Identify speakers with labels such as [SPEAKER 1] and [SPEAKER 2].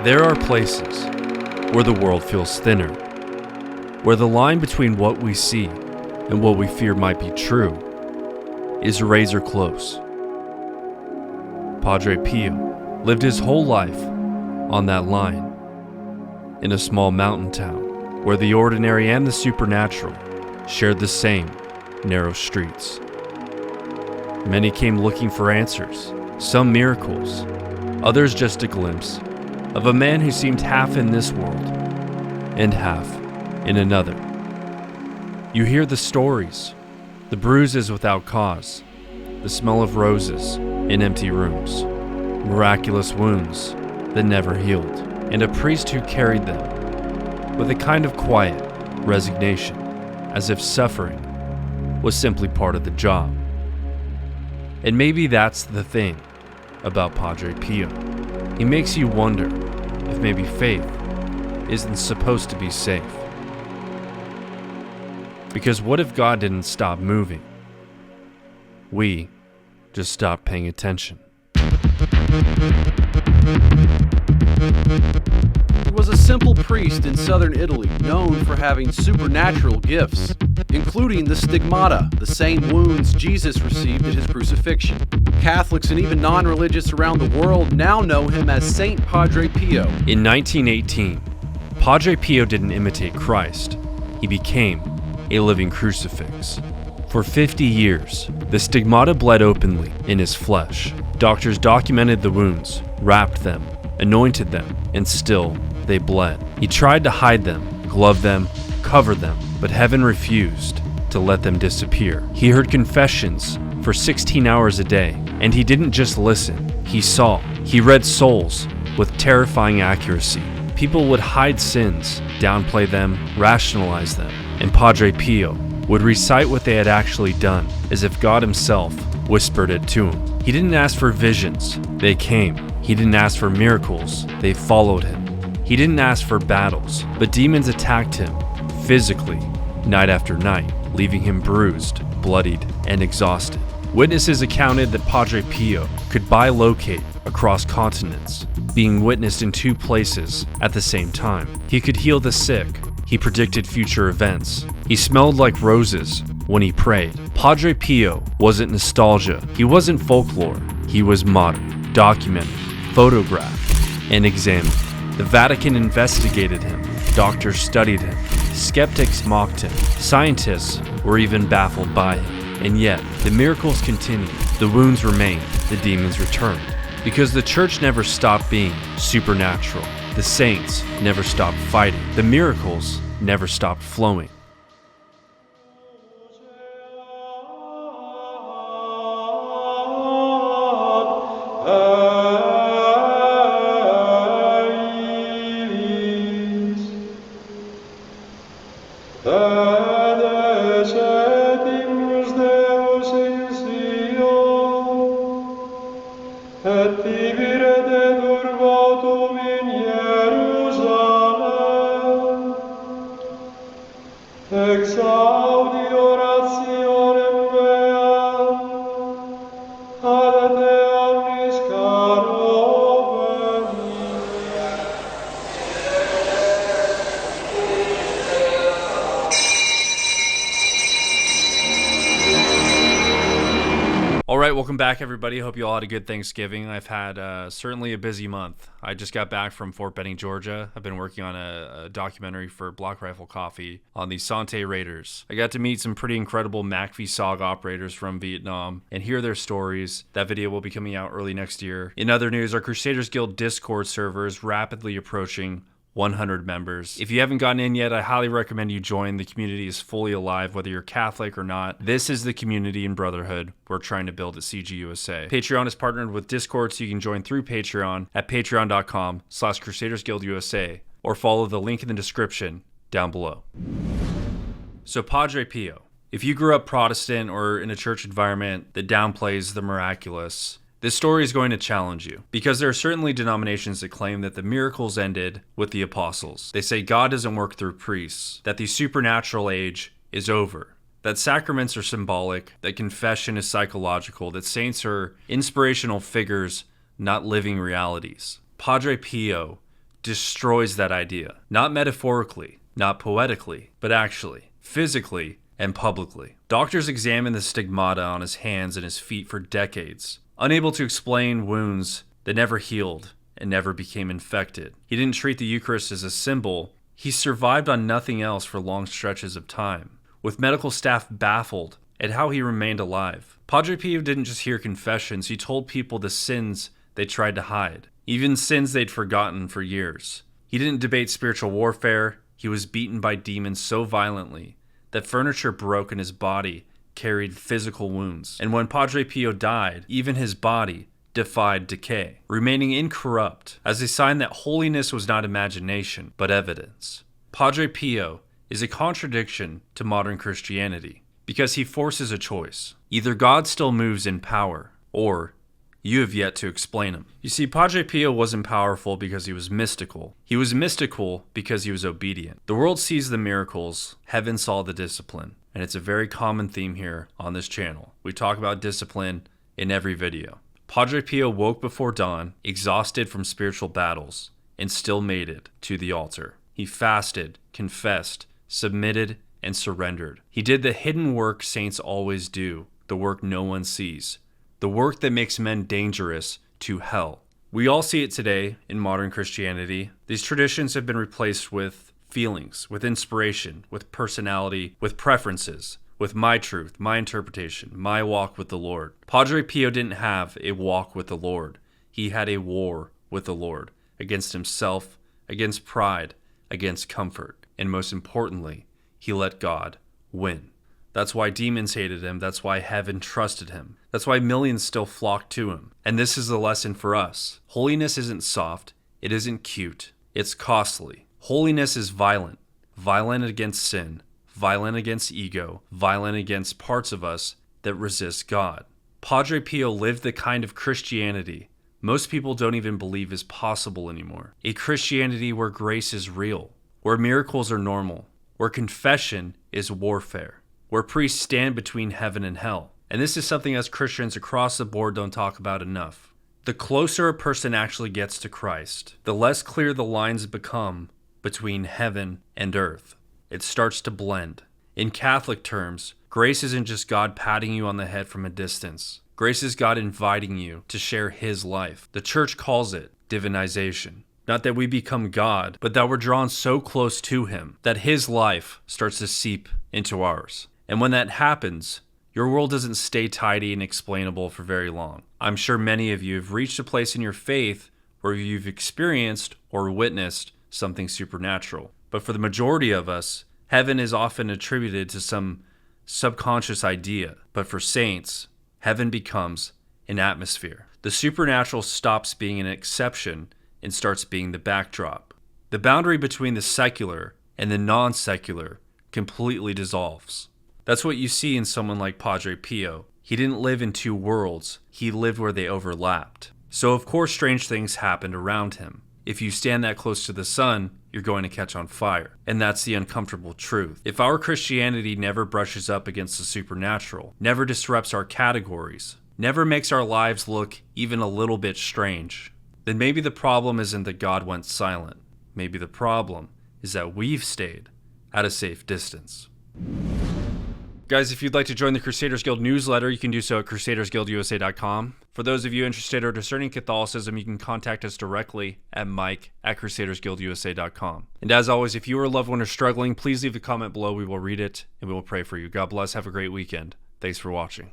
[SPEAKER 1] There are places where the world feels thinner, where the line between what we see and what we fear might be true is razor close. Padre Pio lived his whole life on that line, in a small mountain town where the ordinary and the supernatural shared the same narrow streets. Many came looking for answers, some miracles, others just a glimpse of a man who seemed half in this world and half in another. You hear the stories, the bruises without cause, the smell of roses in empty rooms, miraculous wounds that never healed, and a priest who carried them with a kind of quiet resignation, as if suffering was simply part of the job. And maybe that's the thing about Padre Pio. He makes you wonder if maybe faith isn't supposed to be safe. Because what if God didn't stop moving? We just stopped paying attention.
[SPEAKER 2] He was a simple priest in southern Italy known for having supernatural gifts, including the stigmata, the same wounds Jesus received at his crucifixion. Catholics and even non-religious around the world now know him as Saint Padre Pio.
[SPEAKER 1] In 1918, Padre Pio didn't imitate Christ. He became a living crucifix. For 50 years, the stigmata bled openly in his flesh. Doctors documented the wounds, wrapped them, anointed them, and still they bled. He tried to hide them, glove them, cover them, but heaven refused to let them disappear. He heard confessions for 16 hours a day, and he didn't just listen, he saw. He read souls with terrifying accuracy. People would hide sins, downplay them, rationalize them, and Padre Pio would recite what they had actually done, as if God himself whispered it to him. He didn't ask for visions, they came. He didn't ask for miracles, they followed him. He didn't ask for battles, but demons attacked him physically, night after night, leaving him bruised, bloodied, and exhausted. Witnesses accounted that Padre Pio could bilocate across continents, being witnessed in two places at the same time. He could heal the sick. He predicted future events. He smelled like roses when he prayed. Padre Pio wasn't nostalgia. He wasn't folklore. He was modern, documented, photographed, and examined. The Vatican investigated him. Doctors studied him. Skeptics mocked him. Scientists were even baffled by him. And yet, the miracles continued. The wounds remained. The demons returned. Because the church never stopped being supernatural. The saints never stopped fighting. The miracles never stopped flowing. Alright, welcome back everybody. Hope you all had a good Thanksgiving. I've had certainly a busy month. I just got back from Fort Benning, Georgia. I've been working on a documentary for Black Rifle Coffee on the Sante Raiders. I got to meet some pretty incredible MACV SOG operators from Vietnam and hear their stories. That video will be coming out early next year. In other news, our Crusaders Guild Discord server is rapidly approaching 100 members. If you haven't gotten in yet, I highly recommend you join. The community is fully alive, whether you're Catholic or not. This is the community and brotherhood we're trying to build at CGUSA. Patreon is partnered with Discord, so you can join through Patreon at patreon.com/CrusadersGuildUSA or follow the link in the description down below. So Padre Pio, if you grew up Protestant or in a church environment that downplays the miraculous, this story is going to challenge you, because there are certainly denominations that claim that the miracles ended with the apostles. They say God doesn't work through priests, that the supernatural age is over, that sacraments are symbolic, that confession is psychological, that saints are inspirational figures, not living realities. Padre Pio destroys that idea. Not metaphorically, not poetically, but actually, physically, and publicly. Doctors examined the stigmata on his hands and his feet for decades, unable to explain wounds that never healed and never became infected. He didn't treat the Eucharist as a symbol. He survived on nothing else for long stretches of time, with medical staff baffled at how he remained alive. Padre Pio didn't just hear confessions, he told people the sins they tried to hide, even sins they'd forgotten for years. He didn't debate spiritual warfare. He was beaten by demons so violently that furniture broke and his body carried physical wounds. And when Padre Pio died, even his body defied decay, remaining incorrupt as a sign that holiness was not imagination, but evidence. Padre Pio is a contradiction to modern Christianity because he forces a choice. Either God still moves in power, or you have yet to explain him. You see, Padre Pio wasn't powerful because he was mystical. He was mystical because he was obedient. The world sees the miracles, heaven saw the discipline, and it's a very common theme here on this channel. We talk about discipline in every video. Padre Pio woke before dawn, exhausted from spiritual battles, and still made it to the altar. He fasted, confessed, submitted, and surrendered. He did the hidden work saints always do, the work no one sees, the work that makes men dangerous to hell. We all see it today in modern Christianity. These traditions have been replaced with feelings, with inspiration, with personality, with preferences, with my truth, my interpretation, my walk with the Lord. Padre Pio didn't have a walk with the Lord. He had a war with the Lord, against himself, against pride, against comfort, and most importantly, he let God win. That's why demons hated him. That's why heaven trusted him. That's why millions still flock to him. And this is the lesson for us. Holiness isn't soft. It isn't cute. It's costly. Holiness is violent. Violent against sin. Violent against ego. Violent against parts of us that resist God. Padre Pio lived the kind of Christianity most people don't even believe is possible anymore. A Christianity where grace is real. Where miracles are normal. Where confession is warfare. Where priests stand between heaven and hell. And this is something as Christians across the board don't talk about enough. The closer a person actually gets to Christ, the less clear the lines become between heaven and earth. It starts to blend. In Catholic terms, grace isn't just God patting you on the head from a distance. Grace is God inviting you to share his life. The church calls it divinization. Not that we become God, but that we're drawn so close to him that his life starts to seep into ours. And when that happens, your world doesn't stay tidy and explainable for very long. I'm sure many of you have reached a place in your faith where you've experienced or witnessed something supernatural. But for the majority of us, heaven is often attributed to some subconscious idea. But for saints, heaven becomes an atmosphere. The supernatural stops being an exception and starts being the backdrop. The boundary between the secular and the non-secular completely dissolves. That's what you see in someone like Padre Pio. He didn't live in two worlds. He lived where they overlapped. So of course strange things happened around him. If you stand that close to the sun, you're going to catch on fire. And that's the uncomfortable truth. If our Christianity never brushes up against the supernatural, never disrupts our categories, never makes our lives look even a little bit strange, then maybe the problem isn't that God went silent. Maybe the problem is that we've stayed at a safe distance. Guys, if you'd like to join the Crusaders Guild newsletter, you can do so at crusadersguildusa.com. For those of you interested or discerning Catholicism, you can contact us directly at mike@crusadersguildusa.com. And as always, if you or a loved one are struggling, please leave a comment below. We will read it and we will pray for you. God bless. Have a great weekend. Thanks for watching.